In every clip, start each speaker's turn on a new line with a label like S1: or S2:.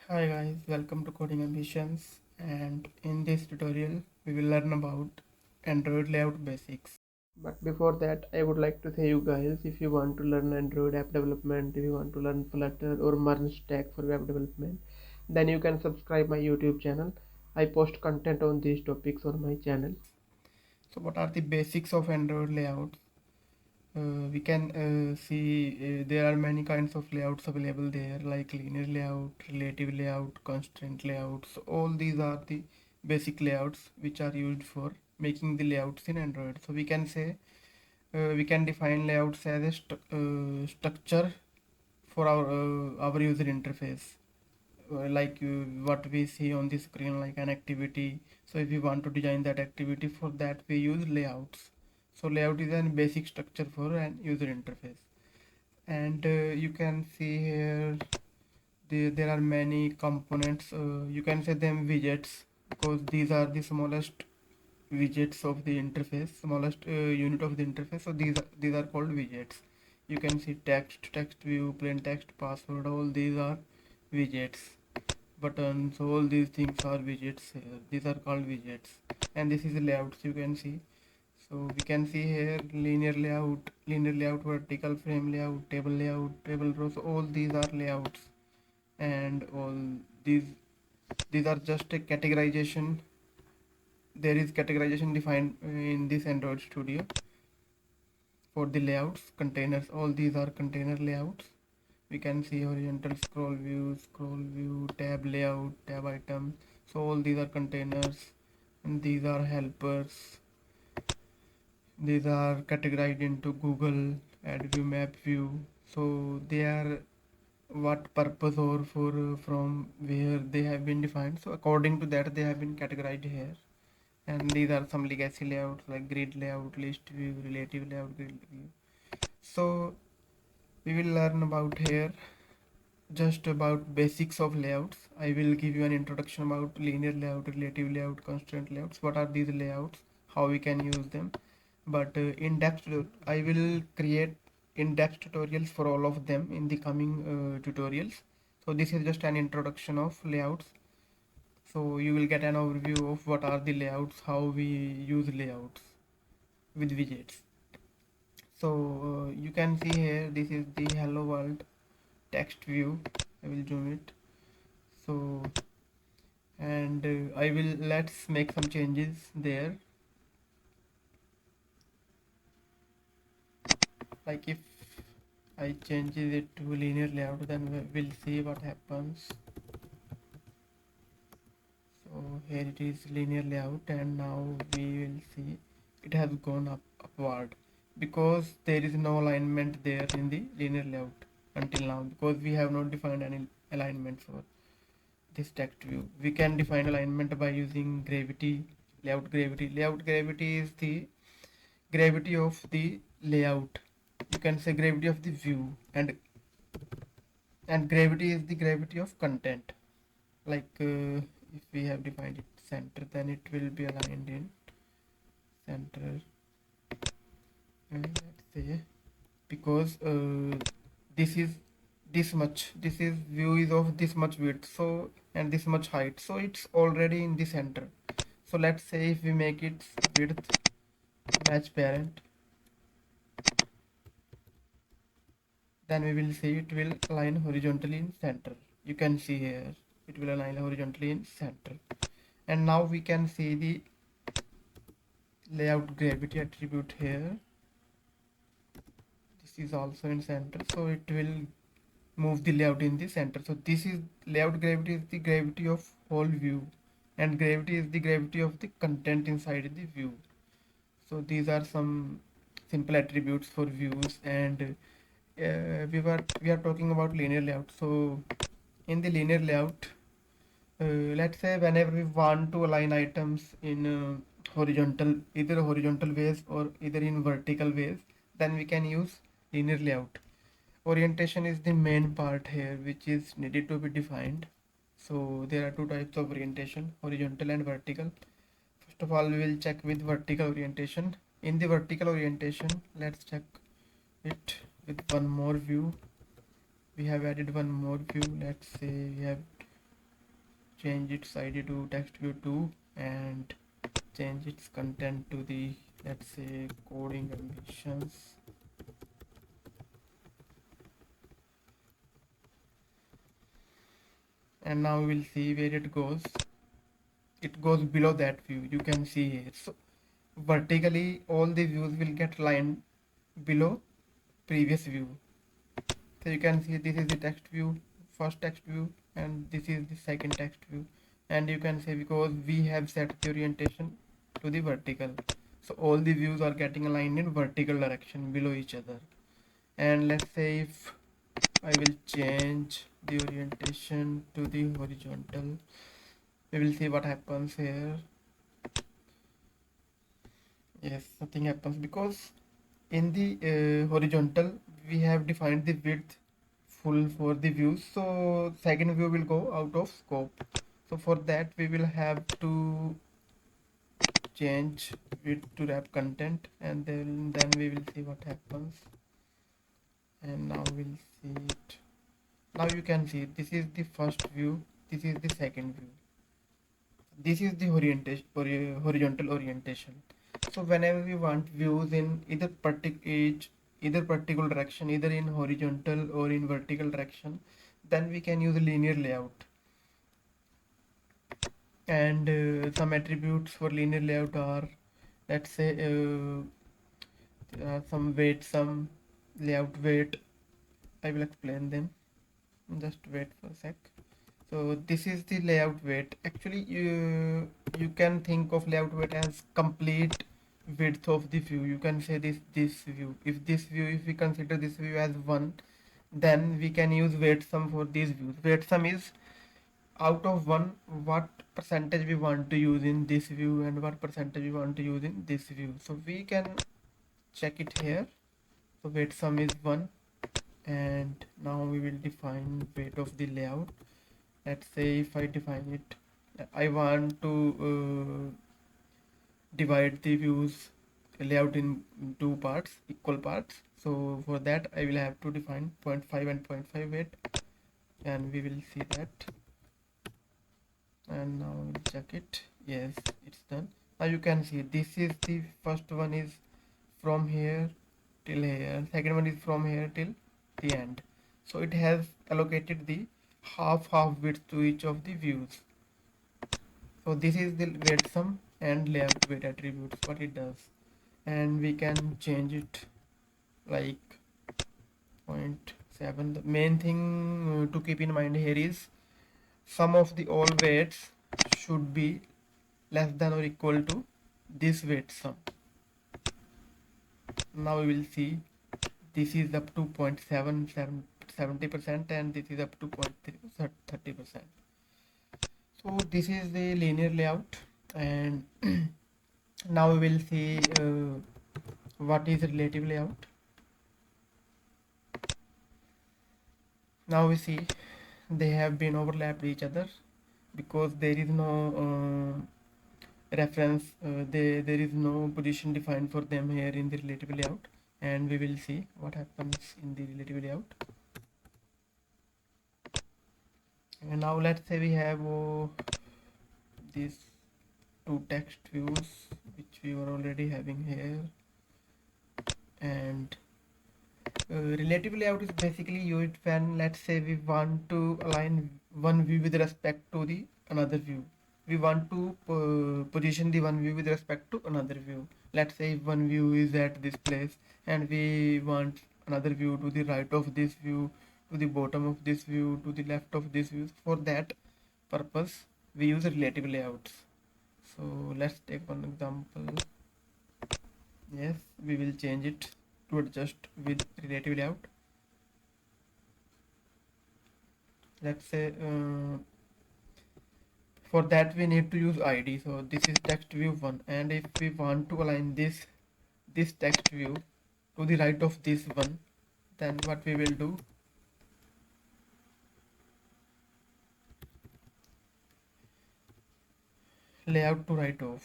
S1: Hi guys, welcome to Coding Ambitions, and in this tutorial we will learn about Android layout basics. But before that, I would like to say you guys, if you want to learn Android app development, if you want to learn Flutter or Merge Stack for web development, then you can subscribe my YouTube channel. I post content on these topics on my channel. So what are the basics of Android layouts? We can see there are many kinds of layouts available there, like linear layout, relative layout, constraint layouts. So all these are the basic layouts which are used for making the layouts in Android. So we can say we can define layouts as a structure for our user interface, like what we see on the screen, like an activity. So if we want to design that activity, for that we use layouts. So layout is a basic structure for an user interface. And you can see here there are many components. You can say them widgets, because these are the smallest widgets of the interface, smallest unit of the interface. So these are called widgets. You can see text view, plain text, password, all these are widgets. Buttons, all these things are widgets here. These are called widgets. And this is the layouts you can see. So we can see here linear layout, vertical frame layout, table layout, table rows. All these are layouts, and all these these are just a categorization. There is categorization defined in this Android Studio for the layouts. Containers, all these are container layouts. We can see horizontal scroll view, tab layout, tab item. So all these are containers, and these are helpers. These are categorized into Google, add view, map view. So they are what purpose or for from where they have been defined. So according to that they have been categorized here. And these are some legacy layouts like grid layout, list view, relative layout, grid view. So we will learn about here just about basics of layouts. I will give you an introduction about linear layout, relative layout, constraint layouts. What are these layouts? How we can use them? But in depth, I will create in-depth tutorials for all of them in the coming tutorials. So this is just an introduction of layouts. So you will get an overview of what are the layouts, how we use layouts with widgets. So you can see here, this is the hello world text view. I will zoom it. So and I will let's make some changes there. Like if I changes it to linear layout, then we'll see what happens. So here it is linear layout, and now we will see it has gone upward, because there is no alignment there in the linear layout until now, because we have not defined any alignment for this text view. We can define alignment by using gravity, layout gravity. Layout gravity is the gravity of the layout. You can say gravity of the view, and gravity is the gravity of content. Like if we have defined it center, then it will be aligned in center. Let's say, because this is this much, this is view is of this much width, so and this much height, so it's already in the center. So let's say if we make it width match parent, then we will see it will align horizontally in center. You can see here it will align horizontally in center. And now we can see the layout gravity attribute here. This is also in center, so it will move the layout in the center. So this is layout gravity is the gravity of whole view, and gravity is the gravity of the content inside the view. So these are some simple attributes for views. And we are talking about linear layout. So in the linear layout, let's say whenever we want to align items in horizontal, either horizontal ways or either in vertical ways, then we can use linear layout. Orientation is the main part here, which is needed to be defined. So there are two types of orientation, horizontal and vertical. First of all, we will check with vertical orientation. In the vertical orientation, let's check it with one more view. we have added one more view. Let's say we have changed its ID to text view 2 and change its content to the, let's say, coding ambitions. And now we will see where it goes. It goes below that view, you can see here. So vertically all the views will get lined below previous view. So you can see this is the text view, first text view, and this is the second text view. And you can say because we have set the orientation to the vertical, so all the views are getting aligned in vertical direction below each other. And let's say if I will change the orientation to the horizontal, we will see what happens here. Yes, nothing happens because in the horizontal we have defined the width full for the views, so second view will go out of scope. So for that we will have to change width to wrap content, and then we will see what happens. And now we'll see it. Now you can see this is the first view, this is the second view, this is the orientation or horizontal orientation. So whenever we want views in either particular direction, either in horizontal or in vertical direction, then we can use a linear layout. And some attributes for linear layout are, let's say, some weight, some layout weight. I will explain them, just wait for a sec. So this is the layout weight. Actually you can think of layout weight as complete width of the view. You can say this view, if we consider this view as 1, then we can use weight sum for these views. Weight sum is out of 1 what percentage we want to use in this view and what percentage we want to use in this view. So we can check it here. So weight sum is 1, and now we will define weight of the layout. Let's say if I define it, I want to divide the views layout in two parts, equal parts. So for that I will have to define 0.5 and 0.5 weight, and we will see that. And now we'll check it. Yes, it's done. Now you can see this is the first one is from here till here, second one is from here till the end. So it has allocated the half width to each of the views. So this is the weight sum and layout weight attributes, what it does. And we can change it like 0.7. The main thing to keep in mind here is sum of the all weights should be less than or equal to this weight sum. Now we will see this is up to 0.7770% and this is up to 0.30%. So this is the linear layout, and now we will see what is relative layout. Now we see they have been overlapped each other because there is no reference, there is no position defined for them here in the relative layout. And we will see what happens in the relative layout. And now let's say we have these two text views which we were already having here. And relative layout is basically used when, let's say, we want to align one view with respect to the another view. We want to position the one view with respect to another view. Let's say if one view is at this place and we want another view to the right of this view, to the bottom of this view, to the left of this view. For that purpose we use relative layouts. So let's take one example. Yes, we will change it to adjust with relative layout. Let's say for that we need to use ID. So this is text view 1, and if we want to align this text view to the right of this one, then what we will do, layout to right of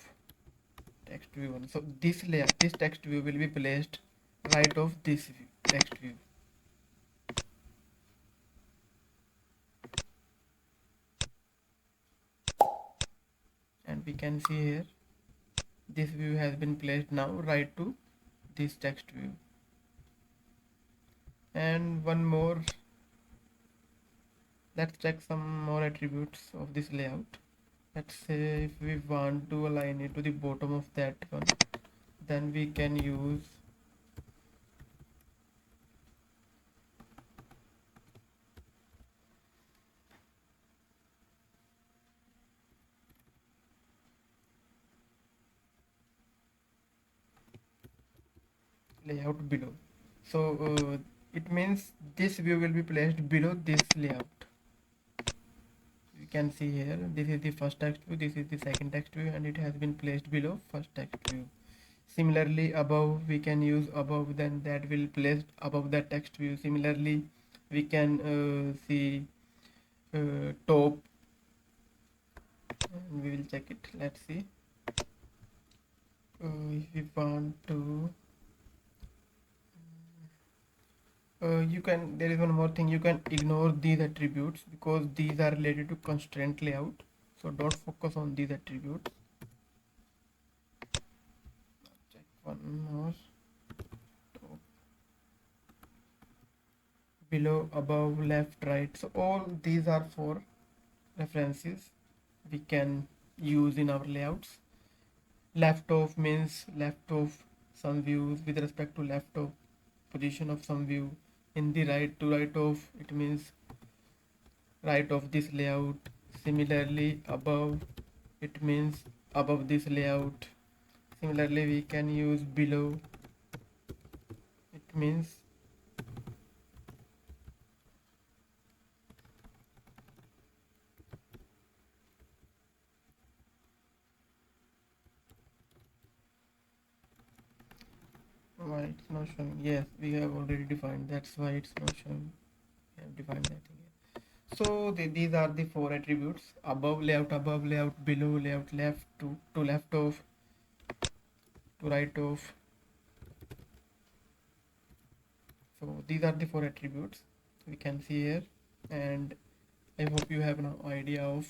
S1: text view 1. So this text view will be placed right of this view, text view. we can see here this view has been placed now right to this text view. And one more, let's check some more attributes of this layout. Let's say if we want to align it to the bottom of that one, then we can use layout below. So it means this view will be placed below this layout. You can see here, this is the first text view, this is the second text view, and it has been placed below first text view. Similarly above, we can use above, then that will place above that text view. Similarly we can see top, and we will check it. Let's see if we want to you can, there is one more thing, you can ignore these attributes because these are related to constraint layout, so don't focus on these attributes. Check one more. Top, below, above, left, right, so all these are for references we can use in our layouts. Left of means left of some views with respect to left of position of some view. In the right, to right of, it means right of this layout. Similarly above, it means above this layout. Similarly we can use below, it means why it's not showing. Yes, we have already defined, that's why it's not showing. We have defined that again. So these are the four attributes: above layout, below layout, left to left of, to right of. So these are the four attributes we can see here, and I hope you have an idea of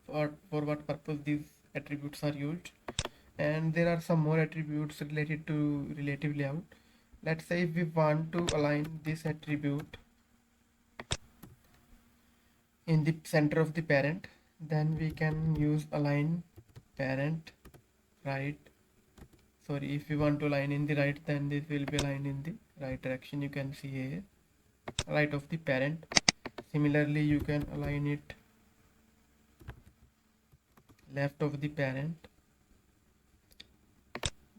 S1: for what purpose these attributes are used. And there are some more attributes related to relative layout. Let's say if we want to align this attribute in the center of the parent, then we can use align parent right. Sorry, if we want to align in the right, then this will be aligned in the right direction. You can see here, right of the parent. Similarly you can align it left of the parent.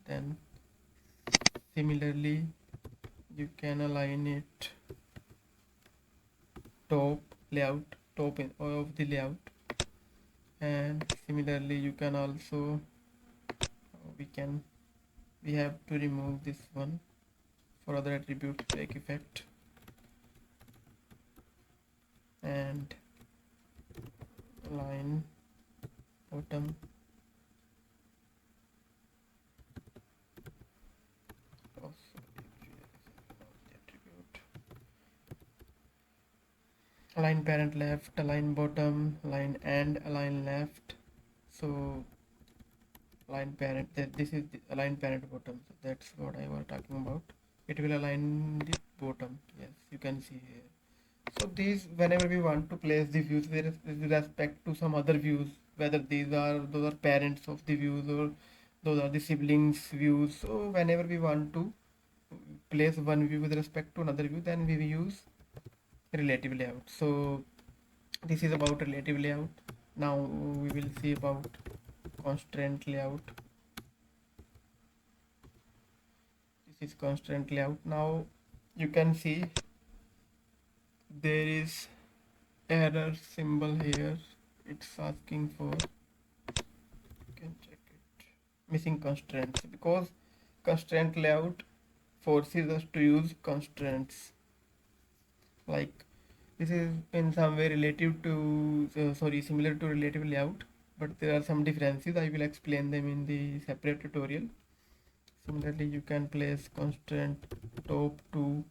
S1: Then similarly you can align it top layout, top of the layout. And similarly you can also we have to remove this one for other attributes take effect, and align bottom align parent left, align bottom, align and align left. So align parent, this is the align parent bottom, so that's what I was talking about. It will align the bottom. Yes, you can see here. So these, whenever we want to place the views with respect to some other views, whether those are parents of the views or those are the siblings views, so whenever we want to place one view with respect to another view, then we will use relative layout. So this is about relative layout. Now we will see about constraint layout. This is constraint layout. Now you can see there is error symbol here. It's asking for, you can check it, missing constraints, because constraint layout forces us to use constraints. Like this is in some way relative to similar to relative layout, but there are some differences. I will explain them in the separate tutorial. Similarly you can place constraint top to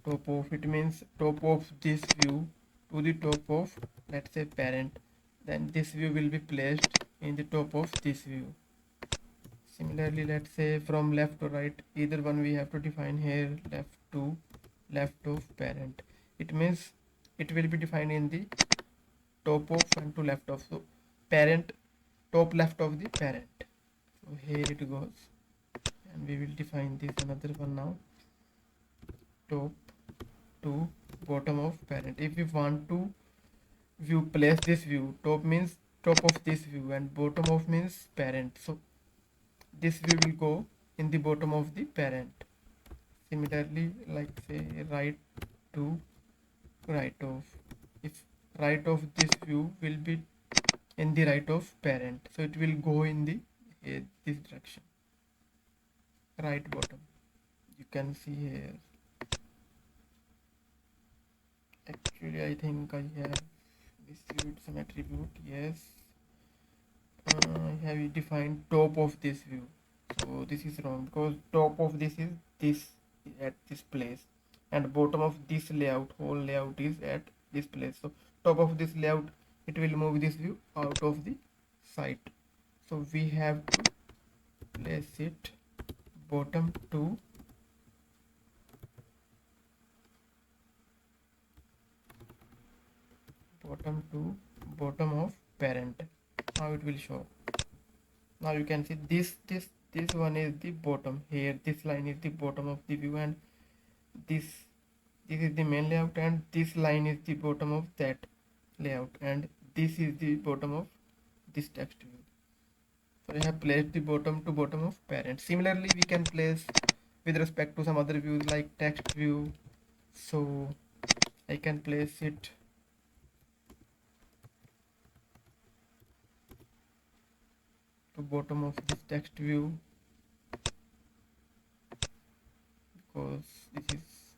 S1: top of, it means top of this view to the top of, let's say, parent. Then this view will be placed in the top of this view. Similarly, let's say from left to right, either one we have to define here, left of parent. It means it will be defined in the top of and to left of. So parent, top left of the parent. So here it goes, and we will define this another one now. Top to bottom of parent. If we want to view place this view, top means top of this view and bottom of means parent. So this view will go in the bottom of the parent. Similarly, like say right to right of. If right of this view will be in the right of parent, so it will go in the this direction. Right bottom. You can see here. Actually, I think I have distributed some attribute. Yes, I have defined top of this view. So this is wrong because top of this is this at this place, and bottom of this layout, whole layout is at this place. So top of this layout, it will move this view out of the site. So we have to place it bottom to bottom of parent. Now it will show. Now you can see this one is the bottom here. This line is the bottom of the view, and this is the main layout, and this line is the bottom of that layout, and this is the bottom of this text view. So I have placed the bottom to bottom of parent. Similarly, we can place with respect to some other views like text view. So I can place it to bottom of this text view, because this is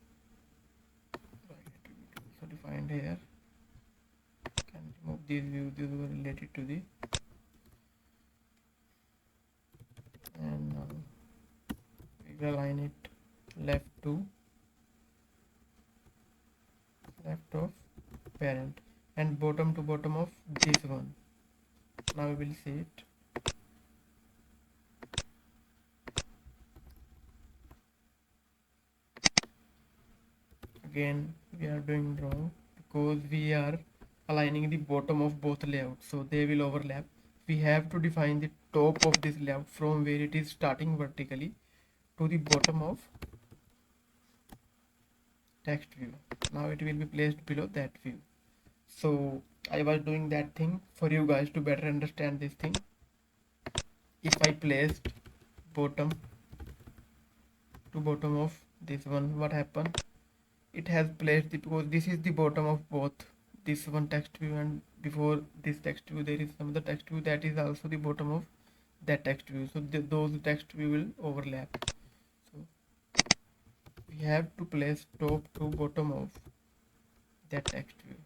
S1: so defined here. Can remove these views, these were related to the, and now we will align it left of parent and bottom to bottom of this one. Now we will see it. Again we are doing wrong because we are aligning the bottom of both layouts, so they will overlap. We have to define the top of this layout from where it is starting vertically to the bottom of text view. Now it will be placed below that view. So I was doing that thing for you guys to better understand this thing. If I placed bottom to bottom of this one, what happened? It has placed the, because this is the bottom of both this one text view, and before this text view there is some other text view that is also the bottom of that text view. So those text view will overlap. So we have to place top to bottom of that text view.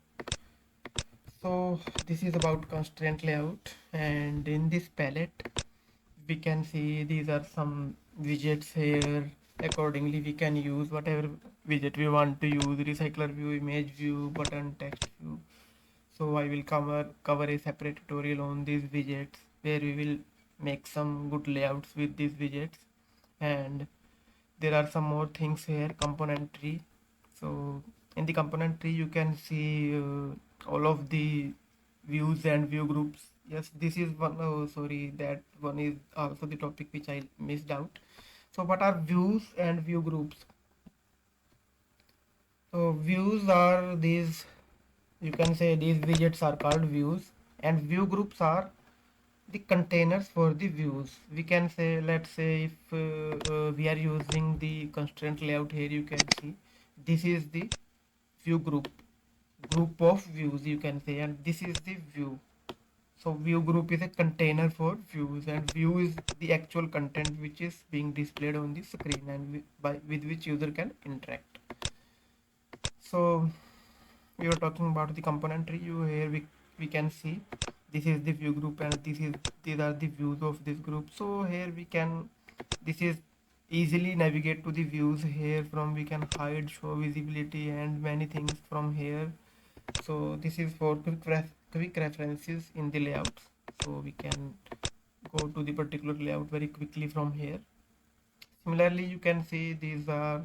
S1: So this is about constraint layout, and in this palette we can see these are some widgets here. Accordingly we can use whatever widget we want to use: recycler view, image view, button, text view. So I will cover a separate tutorial on these widgets where we will make some good layouts with these widgets. And there are some more things here. Component tree. So in the component tree you can see all of the views and view groups. Yes, this is one. Oh, sorry, that one is also the topic which I missed out. So what are views and view groups? So views are these, you can say these widgets are called views, and view groups are the containers for the views. We can say, let's say if we are using the constraint layout here, you can see this is the view group of views, you can say, and this is the view. So view group is a container for views, and view is the actual content which is being displayed on the screen and with which user can interact. So we were talking about the component tree. Here we can see this is the view group, and these are the views of this group. So here we can, this is easily navigate to the views. Here from we can hide, show visibility, and many things from here. So this is for quick references in the layouts. so we can go to the particular layout very quickly from here. Similarly, you can see these are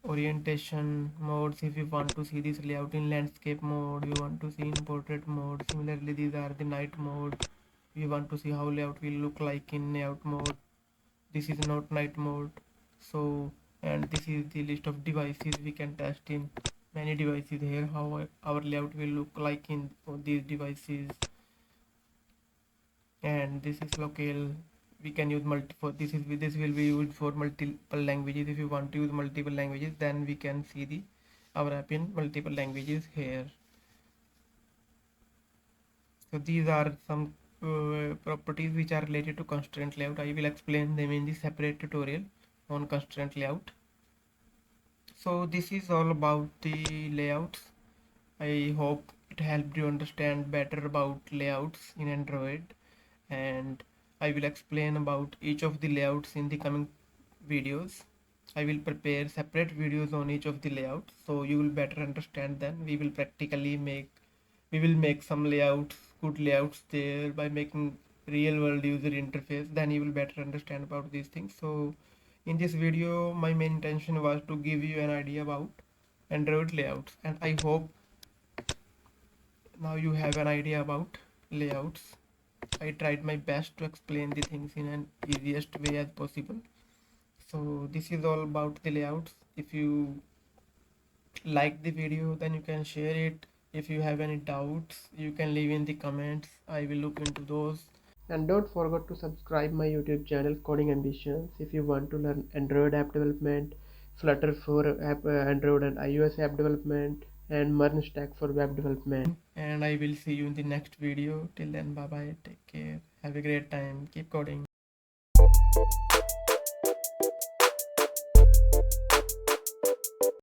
S1: orientation modes. If you want to see this layout in landscape mode, you want to see in portrait mode. Similarly, these are the night mode. We want to see how layout will look like in layout mode. This is not night mode. So, and this is the list of devices we can test in many devices here, how our layout will look like in these devices. And this is local. We can use multiple. This will be used for multiple languages. If you want to use multiple languages, then we can see the our app in multiple languages here. So these are some properties which are related to constraint layout. I will explain them in the separate tutorial on constraint layout. So this is all about the layouts. I hope it helped you understand better about layouts in Android, and I will explain about each of the layouts in the coming videos. I will prepare separate videos on each of the layouts so you will better understand them. We will make some layouts, good layouts there by making real world user interface. Then you will better understand about these things. So in this video, my main intention was to give you an idea about Android layouts, and I hope now you have an idea about layouts. I tried my best to explain the things in an easiest way as possible. So this is all about the layouts. If you like the video, then you can share it. If you have any doubts, you can leave in the comments. I will look into those. And don't forget to subscribe my YouTube channel Coding Ambitions if you want to learn Android app development, Flutter for Android and iOS app development, and Merge Stack for web development. And I will see you in the next video. Till then, bye bye. Take care. Have a great time. Keep coding.